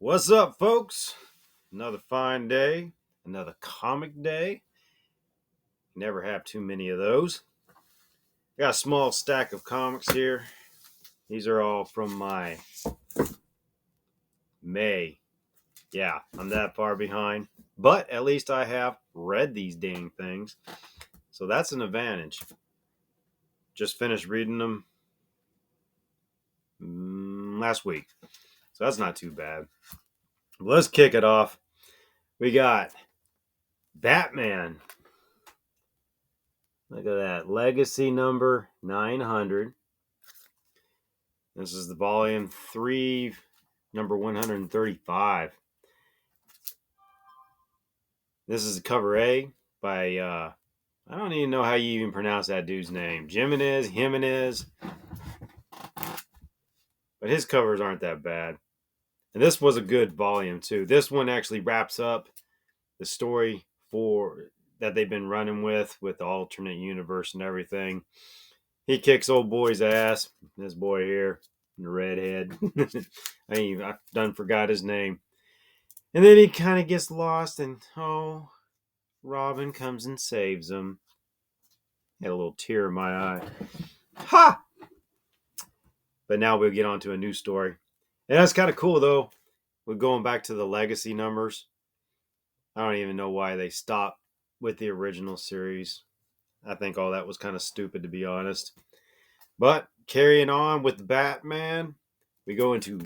What's up, folks? Another fine day, another comic day. Never have too many of those. Got a small stack of comics here. These are all from my May. Yeah, I'm that far behind. But at least I have read these dang things. So that's an advantage. Just finished reading them last week. So that's not too bad. Let's kick it off. We got Batman. Look at that. Legacy number 900. This is the volume 3, number 135. This is cover A by, I don't even know how you even pronounce that dude's name. Jimenez. But his covers aren't that bad. And this was a good volume, too. This one actually wraps up the story for that they've been running with the alternate universe and everything. He kicks old boy's ass. This boy here, the redhead. I done forgot his name. And then he kind of gets lost, and Robin comes and saves him. Had a little tear in my eye. Ha! But now we'll get on to a new story. And that's kind of cool, though. We're going back to the legacy numbers. I don't even know why they stopped with the original series. I think all that was kind of stupid, to be honest. But carrying on with Batman, we go into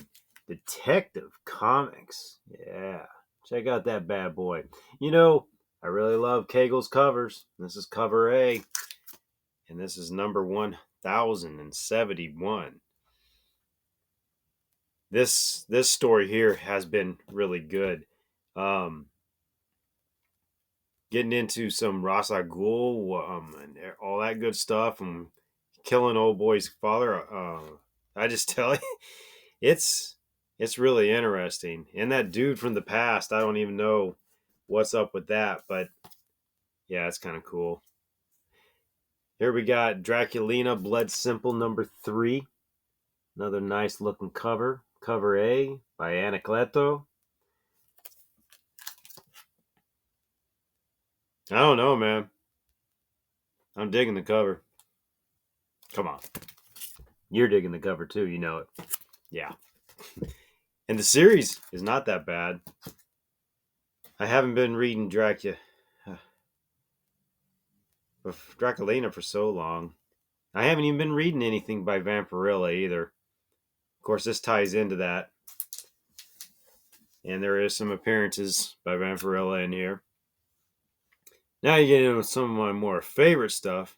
Detective Comics. Yeah, check out that bad boy. I really love Cagle's covers. This is cover A, and this is number 1071. This story here has been really good. Getting into some Ra's al Ghul, and all that good stuff, and killing old boy's father. I just tell you, it's really interesting. And that dude from the past, I don't even know what's up with that, but yeah, it's kind of cool. Here we got Draculina Blood Simple number 3. Another nice looking cover. Cover A by Anacleto. I don't know, man. I'm digging the cover. Come on. You're digging the cover too, you know it. Yeah. And the series is not that bad. I haven't been reading Draculina for so long. I haven't even been reading anything by Vampirella either. Of course, this ties into that. And there is some appearances by Vampirella in here. Now you get into some of my more favorite stuff.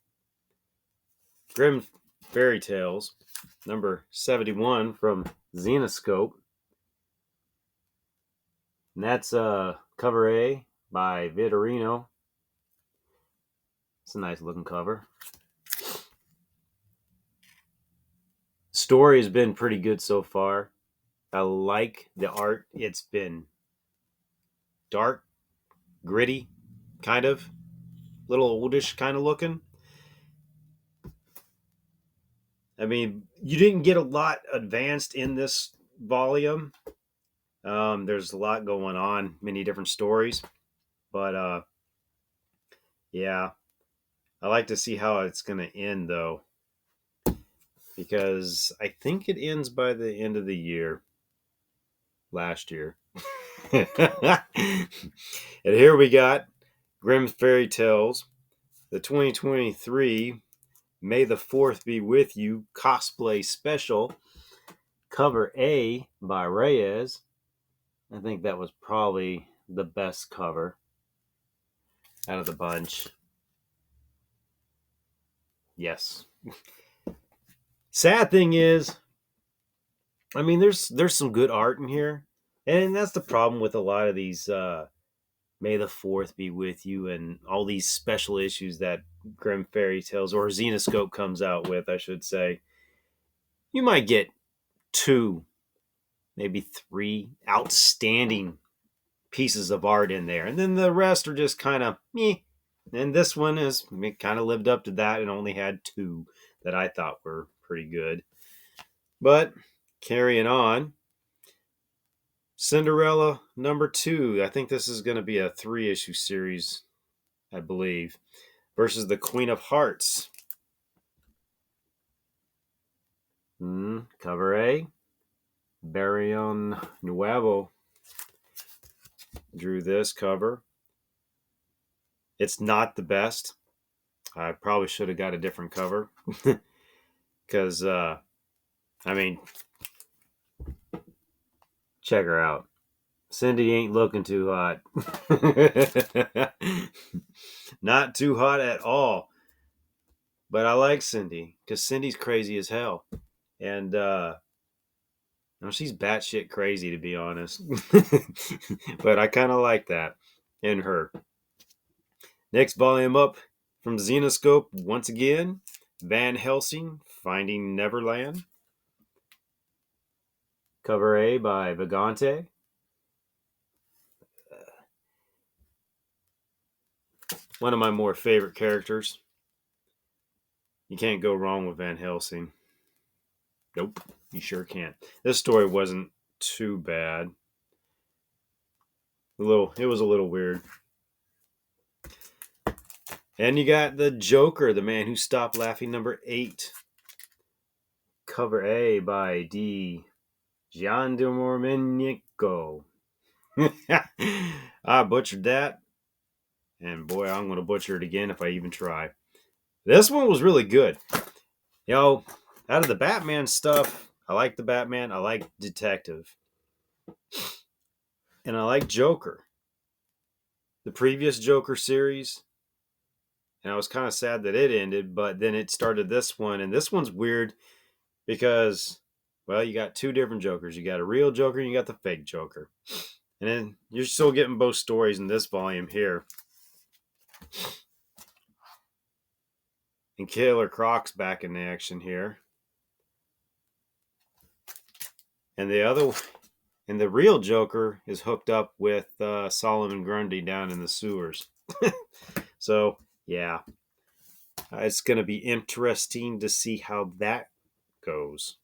Grimm Fairy Tales, number 71 from Zenoscope. And that's cover A by Vitorino. It's a nice looking cover. Story has been pretty good so far. I like the art. It's been dark, gritty, kind of. Little oldish kind of looking. I mean, you didn't get a lot advanced in this volume. There's a lot going on, many different stories. But yeah, I like to see how it's going to end, though. Because I think it ends by the end of the year. Last year. And here we got Grimm's Fairy Tales, the 2023 May the 4th Be With You cosplay special, cover A by Reyes. I think that was probably the best cover out of the bunch. Yes. Sad thing is, I mean, there's some good art in here, and that's the problem with a lot of these May the 4th Be With You and all these special issues that Grimm Fairy Tales or Zenoscope comes out with, I should say. You might get 2, maybe 3 outstanding pieces of art in there, and then the rest are just kind of meh. And this one kind of lived up to that and only had 2 that I thought were pretty good. But carrying on, Cinderella #2. I think this is going to be a 3-issue series, I believe, versus the Queen of Hearts. Cover A. Barrio Nuevo drew this cover. It's not the best. I probably should have got a different cover. Because, I mean, check her out. Cindy ain't looking too hot. Not too hot at all. But I like Cindy because Cindy's crazy as hell. And, no, she's batshit crazy, to be honest. But I kind of like that in her. Next volume up from Zenoscope, once again, Van Helsing, Finding Neverland. Cover A by Vagante. One of my more favorite characters. You can't go wrong with Van Helsing. Nope, you sure can't. This story wasn't too bad. It was a little weird. And you got the Joker, the man who stopped laughing, #8. Cover A by D. Giandomenico. I butchered that. And boy, I'm going to butcher it again if I even try. This one was really good. You know, out of the Batman stuff, I like the Batman. I like Detective. And I like Joker. The previous Joker series. And I was kind of sad that it ended, but then it started this one. And this one's weird because, well, you got two different Jokers. You got a real Joker and you got the fake Joker. And then you're still getting both stories in this volume here. And Killer Croc's back in action here. And the real Joker is hooked up with Solomon Grundy down in the sewers. So, yeah. It's going to be interesting to see how that goes.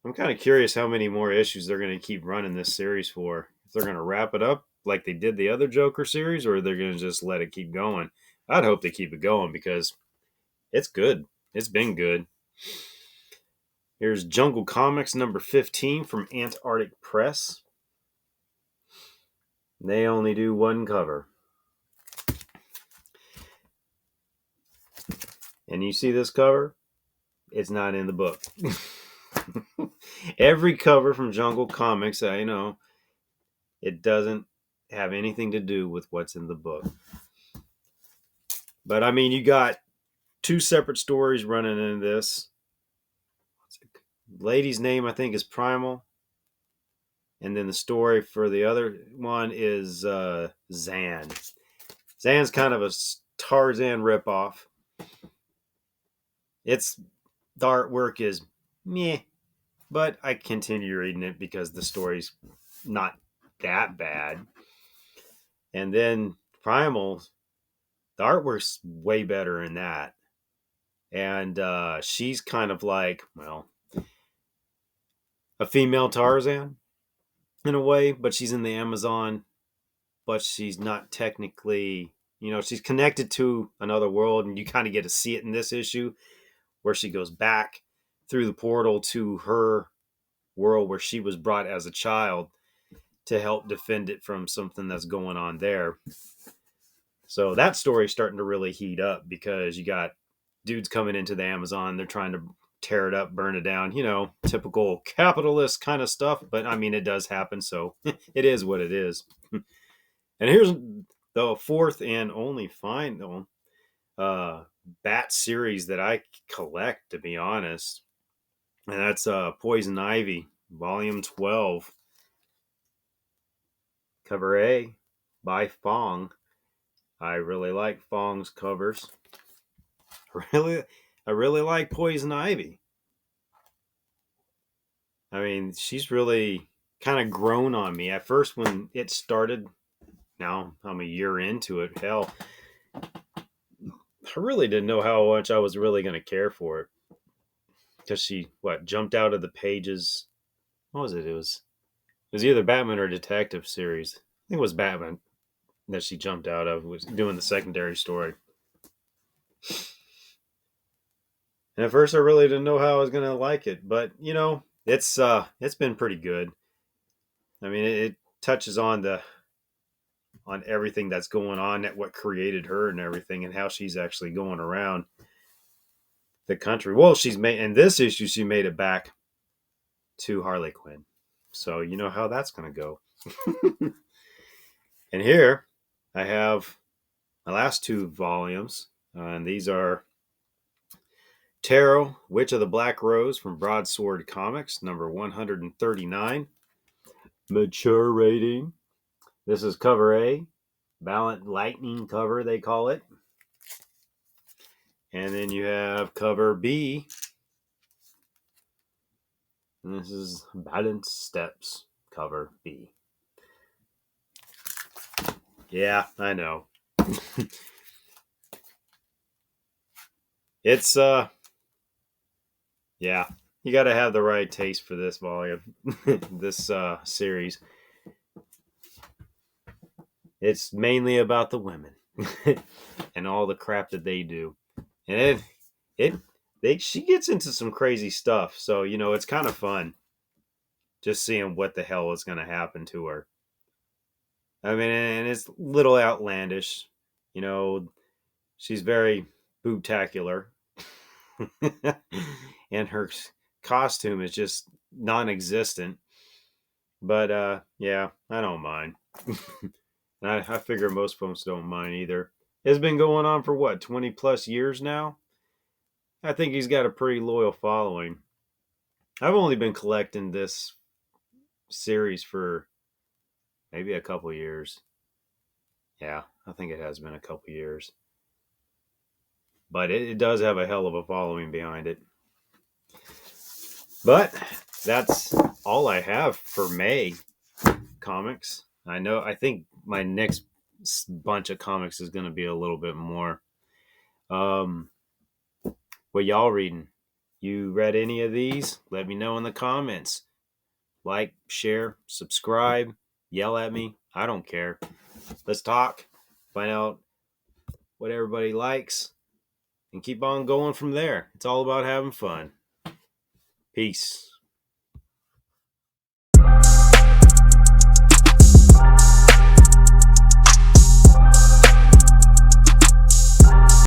I'm kind of curious how many more issues they're going to keep running this series for. If they're going to wrap it up like they did the other Joker series, or they're going to just let it keep going. I'd hope they keep it going because it's good. It's been good. Here's Jungle Comics #15 from Antarctic Press. They only do one cover. And you see this cover? It's not in the book. Every cover from Jungle Comics, I know, it doesn't have anything to do with what's in the book. But I mean, you got two separate stories running in this. Lady's name, I think, is Primal. And then the story for the other one is Zan. Zan's kind of a Tarzan ripoff. The artwork is meh, but I continue reading it because the story's not that bad. And then Primal, the artwork's way better in that. And she's kind of like, well, a female Tarzan in a way, but she's in the Amazon, but she's not technically, she's connected to another world, and you kind of get to see it in this issue where she goes back through the portal to her world where she was brought as a child to help defend it from something that's going on there. So that story's starting to really heat up because you got dudes coming into the Amazon. They're trying to tear it up, burn it down, typical capitalist kind of stuff. But I mean, it does happen. So it is what it is. And here's the fourth and only final Bat series that I collect, to be honest. And that's Poison Ivy, Volume 12. Cover A by Fong. I really like Fong's covers. I really like Poison Ivy. I mean, she's really kind of grown on me. At first, when it started, now I'm a year into it, hell, I really didn't know how much I was really going to care for it. Because she, jumped out of the pages. What was it? It was was either Batman or Detective series. I think it was Batman that she jumped out of, was doing the secondary story. And at first I really didn't know how I was gonna like it, but it's been pretty good. I mean, it touches on everything that's going on, at what created her and everything, and how she's actually going around the country. Well, she's made in this issue she made it back to Harley Quinn, so you know how that's gonna go. And here I have my last two volumes, and these are Tarot, Witch of the Black Rose from Broadsword Comics, number 139. Mature rating. This is cover A, Valiant Lightning cover, they call it. And then you have cover B. And this is Balance Steps cover B. Yeah, I know. It's yeah, you got to have the right taste for this volume, this series. It's mainly about the women and all the crap that they do, and she gets into some crazy stuff. So it's kind of fun just seeing what the hell is going to happen to her. I mean, and it's a little outlandish. You know, she's very boobtacular, and her costume is just non-existent. But yeah, I don't mind. I figure most folks don't mind either. It's been going on for what, 20 plus years now? I think he's got a pretty loyal following. I've only been collecting this series for maybe a couple years. Yeah, I think it has been a couple years. But it does have a hell of a following behind it. But that's all I have for May comics. I think my next bunch of comics is going to be a little bit more. What y'all reading? You read any of these? Let me know in the comments. Like, share, subscribe, yell at me. I don't care. Let's talk. Find out what everybody likes and keep on going from there. It's all about having fun. Peace.